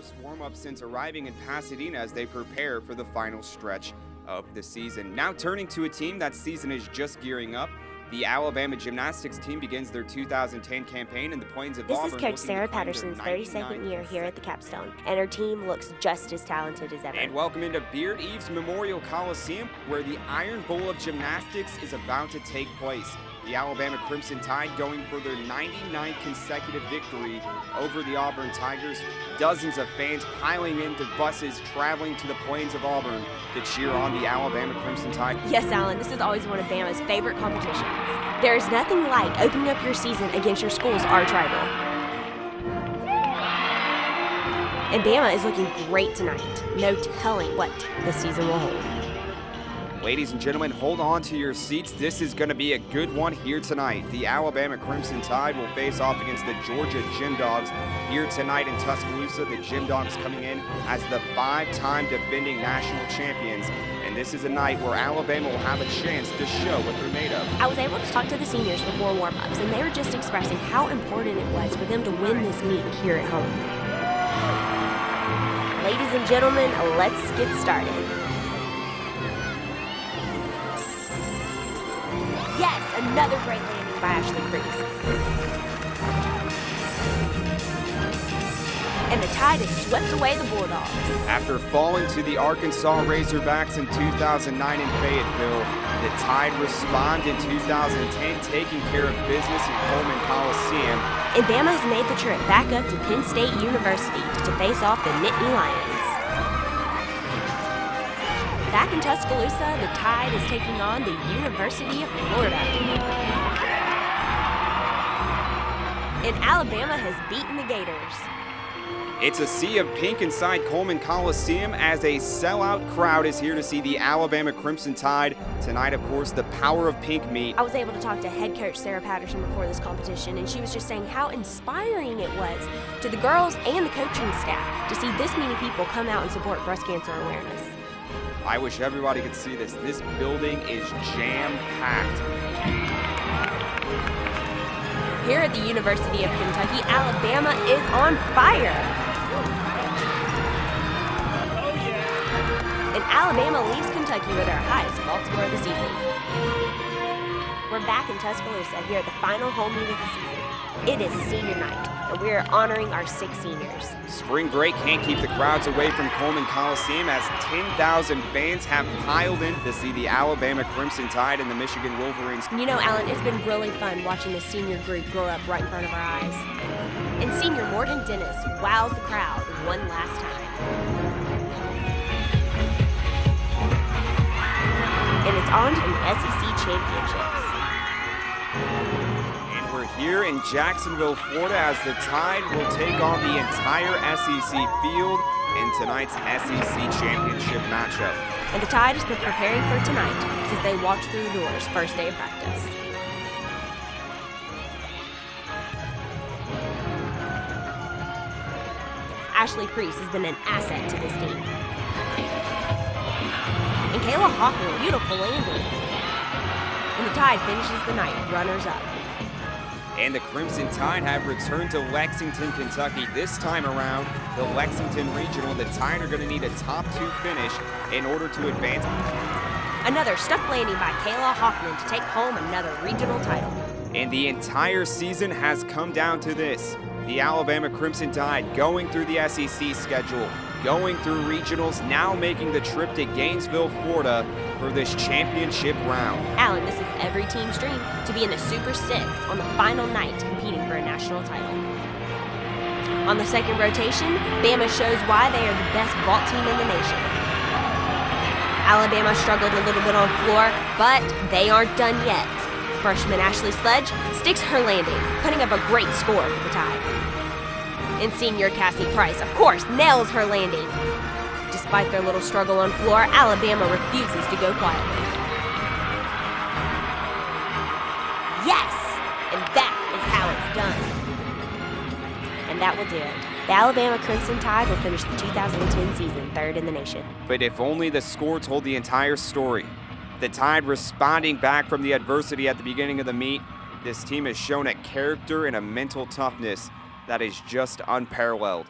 first warm-up since arriving in Pasadena as they prepare for the final stretch of the season. Now turning to a team that season is just gearing up. The Alabama Gymnastics team begins their 2010 campaign in the Plains of Auburn. This is Coach Sarah Patterson's 32nd year here at the Capstone, and her team looks just as talented as ever. And welcome into Beard Eves Memorial Coliseum, where the Iron Bowl of Gymnastics is about to take place. The Alabama Crimson Tide going for their 99th consecutive victory over the Auburn Tigers. Dozens of fans piling into buses traveling to the Plains of Auburn to cheer on the Alabama Crimson Tide. Yes, Alan, this is always one of Bama's favorite competitions. There is nothing like opening up your season against your school's arch-rival. And Bama is looking great tonight. No telling what the season will hold. Ladies and gentlemen, hold on to your seats. This is going to be a good one here tonight. The Alabama Crimson Tide will face off against the Georgia Gym Dogs here tonight in Tuscaloosa. The Gym Dogs coming in as the 5-time defending national champions. And this is a night where Alabama will have a chance to show what they're made of. I was able to talk to the seniors before warm-ups, and they were just expressing how important it was for them to win this meet here at home. Ladies and gentlemen, let's get started. Yes, another great landing by Ashley Priest. And the Tide has swept away the Bulldogs. After falling to the Arkansas Razorbacks in 2009 in Fayetteville, the Tide respond in 2010, taking care of business in Coleman Coliseum. And Bama has made the trip back up to Penn State University to face off the Nittany Lions. Back in Tuscaloosa, the Tide is taking on the University of Florida. And Alabama has beaten the Gators. It's a sea of pink inside Coleman Coliseum as a sellout crowd is here to see the Alabama Crimson Tide. Tonight, of course, the Power of Pink meet. I was able to talk to head coach Sarah Patterson before this competition, and she was just saying how inspiring it was to the girls and the coaching staff to see this many people come out and support breast cancer awareness. I wish everybody could see this. This building is jam-packed. Here at the University of Kentucky, Alabama is on fire. And Alabama leaves Kentucky with their highest vault score of the season. We're back in Tuscaloosa here at the final home meet of the season. It is senior night, and we are honoring our 6 seniors. Spring break can't keep the crowds away from Coleman Coliseum as 10,000 fans have piled in to see the Alabama Crimson Tide and the Michigan Wolverines. You know, Alan, it's been really fun watching the senior group grow up right in front of our eyes. And senior Morgan Dennis wows the crowd one last time. And it's on to the SEC championships. Here in Jacksonville, Florida, as the Tide will take on the entire SEC field in tonight's SEC championship matchup. And the Tide has been preparing for tonight since they walked through the doors first day of practice. Ashley Priest has been an asset to this team. And Kayla Hoffman, beautiful landing. And the Tide finishes the night runners-up. And the Crimson Tide have returned to Lexington, Kentucky. This time around, the Lexington Regional, the Tide are going to need a top 2 finish in order to advance. Another stuck landing by Kayla Hoffman to take home another regional title. And the entire season has come down to this. The Alabama Crimson Tide going through the SEC schedule, going through regionals, now making the trip to Gainesville, Florida for this championship round. Alan, this is every team's dream to be in the Super 6 on the final night competing for a national title. On the second rotation, Bama shows why they are the best vault team in the nation. Alabama struggled a little bit on floor, but they aren't done yet. Freshman Ashley Sledge sticks her landing, putting up a great score for the Tide. And senior Cassie Price, of course, nails her landing. Despite their little struggle on floor, Alabama refuses to go quietly. Yes! And that is how it's done. And that will do it. The Alabama Crimson Tide will finish the 2010 season 3rd in the nation. But if only the score told the entire story. The Tide responding back from the adversity at the beginning of the meet. This team has shown a character and a mental toughness that is just unparalleled.